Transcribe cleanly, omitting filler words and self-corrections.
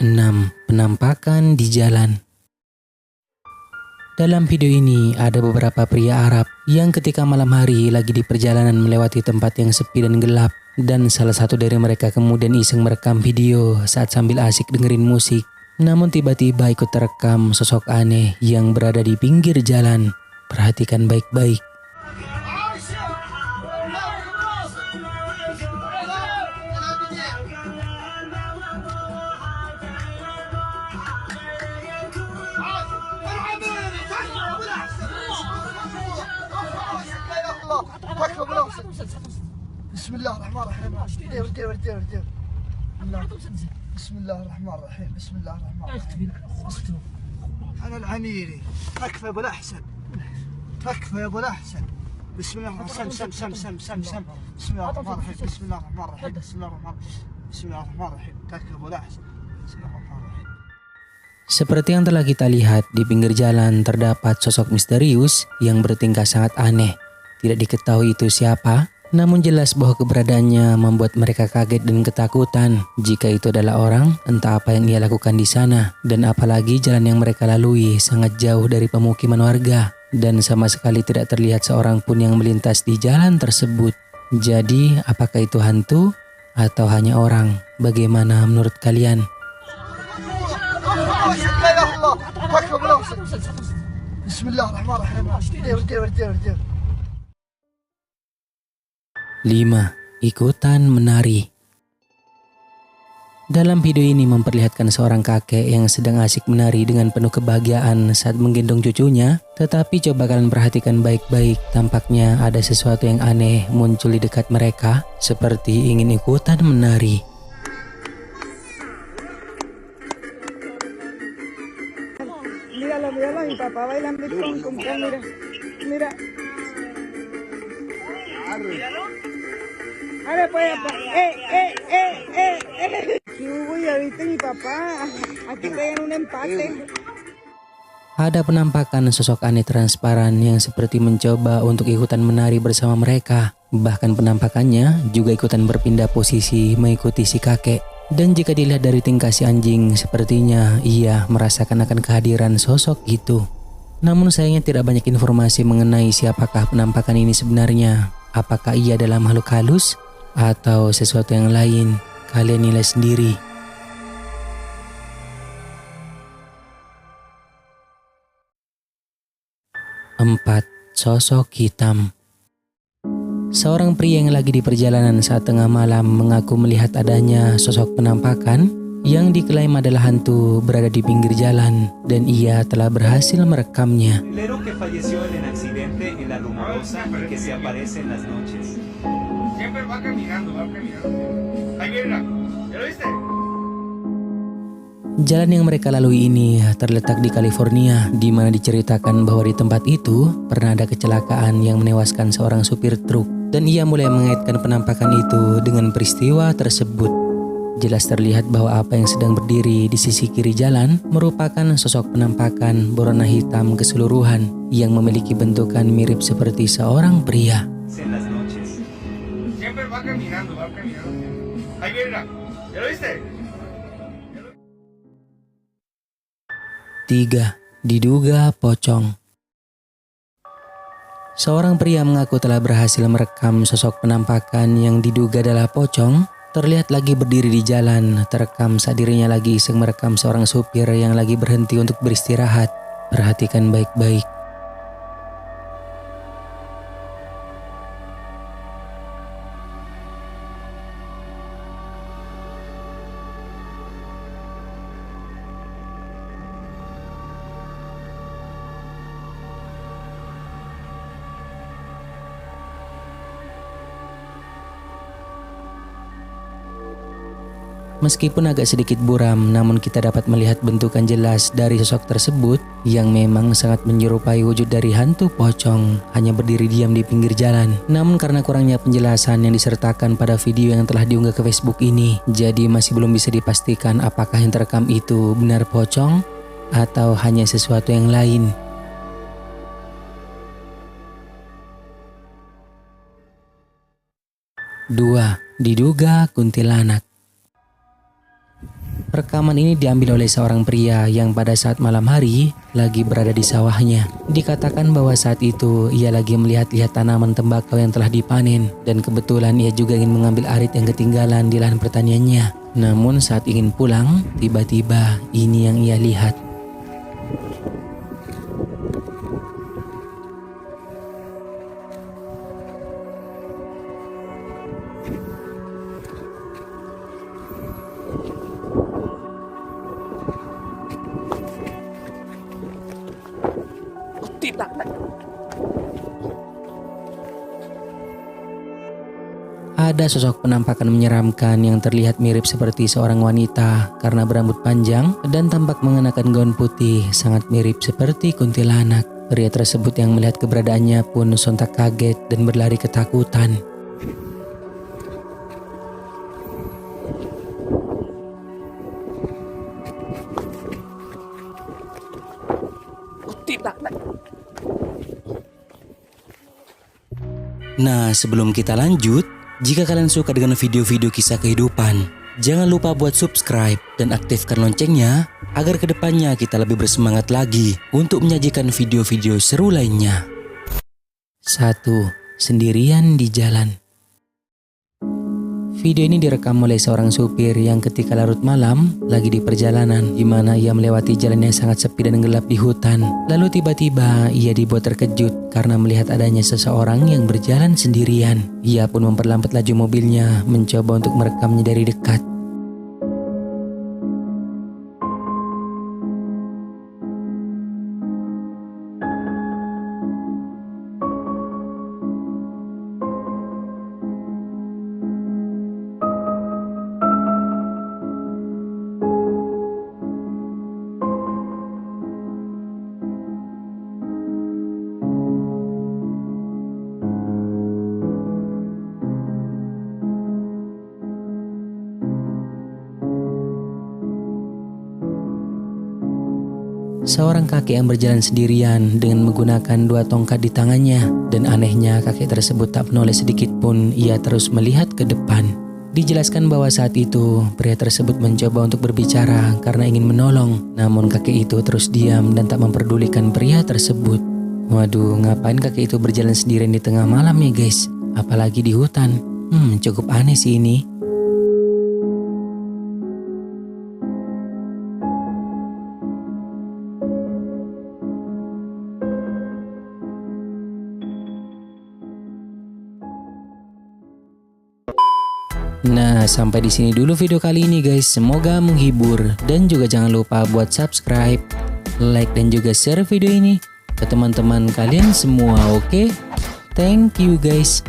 6. Penampakan di jalan. Dalam video ini ada beberapa pria Arab yang ketika malam hari lagi di perjalanan melewati tempat yang sepi dan gelap, dan salah satu dari mereka kemudian iseng merekam video saat sambil asik dengerin musik. Namun tiba-tiba ikut terekam sosok aneh yang berada di pinggir jalan. Perhatikan baik-baik. Bismillahirrahmanirrahim. Bismillahirrahmanirrahim. Bismillahirrahmanirrahim. أنا العميري. تكفى أبو الأحسن. تكفى يا أبو الأحسن. بسم الله سم. بسم الله الرحمن الرحيم. بسم الله الرحمن الرحيم. بسم الله الرحمن الرحيم. بسم الله الرحمن الرحيم. تكفى أبو الأحسن. بسم الله الرحمن الرحيم. Seperti yang telah kita lihat, di pinggir jalan terdapat sosok misterius yang bertingkah sangat aneh. Tidak diketahui itu siapa, namun jelas bahwa keberadaannya membuat mereka kaget dan ketakutan jika itu adalah orang, entah apa yang ia lakukan di sana. Dan apalagi jalan yang mereka lalui sangat jauh dari pemukiman warga, dan sama sekali tidak terlihat seorang pun yang melintas di jalan tersebut. Jadi apakah itu hantu atau hanya orang? Bagaimana menurut kalian? Bismillahirrahmanirrahim. 5. Ikutan menari. Dalam video ini memperlihatkan seorang kakek yang sedang asik menari dengan penuh kebahagiaan saat menggendong cucunya. Tetapi coba kalian perhatikan baik-baik, tampaknya ada sesuatu yang aneh muncul di dekat mereka, seperti ingin ikutan menari. Míralo, mi papá bailando con mira. Ahora pues, ¿Qué hubo? Ya viste mi papá, aquí pegan un empate. Ada penampakan sosok aneh transparan yang seperti mencoba untuk ikutan menari bersama mereka. Bahkan penampakannya juga ikutan berpindah posisi mengikuti si kakek. Dan jika dilihat dari tingkah si anjing, sepertinya ia merasakan akan kehadiran sosok itu. Namun sayangnya tidak banyak informasi mengenai siapakah penampakan ini sebenarnya. Apakah ia adalah makhluk halus atau sesuatu yang lain? Kalian nilai sendiri. Empat. Sosok hitam. Seorang pria yang lagi di perjalanan saat tengah malam mengaku melihat adanya sosok penampakan yang diklaim adalah hantu berada di pinggir jalan, dan ia telah berhasil merekamnya. Jalan yang mereka lalui ini terletak di California, di mana diceritakan bahwa di tempat itu pernah ada kecelakaan yang menewaskan seorang supir truk, dan ia mulai mengaitkan penampakan itu dengan peristiwa tersebut. Jelas terlihat bahwa apa yang sedang berdiri di sisi kiri jalan merupakan sosok penampakan berwarna hitam keseluruhan yang memiliki bentukan mirip seperti seorang pria. 3. Diduga pocong. Seorang pria mengaku telah berhasil merekam sosok penampakan yang diduga adalah pocong. Terlihat lagi berdiri di jalan, terekam saat dirinya lagi iseng merekam seorang supir yang lagi berhenti untuk beristirahat. Perhatikan baik-baik. Meskipun agak sedikit buram, namun kita dapat melihat bentukan jelas dari sosok tersebut yang memang sangat menyerupai wujud dari hantu pocong, hanya berdiri diam di pinggir jalan. Namun karena kurangnya penjelasan yang disertakan pada video yang telah diunggah ke Facebook ini, jadi masih belum bisa dipastikan apakah yang terekam itu benar pocong atau hanya sesuatu yang lain. 2. Diduga kuntilanak. Rekaman ini diambil oleh seorang pria yang pada saat malam hari lagi berada di sawahnya. Dikatakan bahwa saat itu ia lagi melihat-lihat tanaman tembakau yang telah dipanen dan kebetulan ia juga ingin mengambil arit yang ketinggalan di lahan pertaniannya. Namun saat ingin pulang, tiba-tiba ini yang ia lihat. Ada sosok penampakan menyeramkan yang terlihat mirip seperti seorang wanita karena berambut panjang dan tampak mengenakan gaun putih, sangat mirip seperti kuntilanak. Pria tersebut yang melihat keberadaannya pun sontak kaget dan berlari ketakutan. Nah, sebelum kita lanjut, jika kalian suka dengan video-video kisah kehidupan, jangan lupa buat subscribe dan aktifkan loncengnya agar kedepannya kita lebih bersemangat lagi untuk menyajikan video-video seru lainnya. 1. Sendirian di jalan. Video ini direkam oleh seorang supir yang ketika larut malam lagi di perjalanan di mana ia melewati jalan yang sangat sepi dan gelap di hutan. Lalu tiba-tiba ia dibuat terkejut karena melihat adanya seseorang yang berjalan sendirian. Ia pun memperlambat laju mobilnya mencoba untuk merekamnya dari dekat. Seorang kakek yang berjalan sendirian dengan menggunakan 2 tongkat di tangannya. Dan anehnya kakek tersebut tak menoleh sedikit pun, ia terus melihat ke depan. Dijelaskan bahwa saat itu pria tersebut mencoba untuk berbicara karena ingin menolong. Namun kakek itu terus diam dan tak memperdulikan pria tersebut. Waduh, ngapain kakek itu berjalan sendirian di tengah malam ya guys? Apalagi di hutan. Cukup aneh sih ini. Nah, sampai di sini dulu video kali ini guys. Semoga menghibur dan juga jangan lupa buat subscribe, like dan juga share video ini ke teman-teman kalian semua, oke? Thank you guys.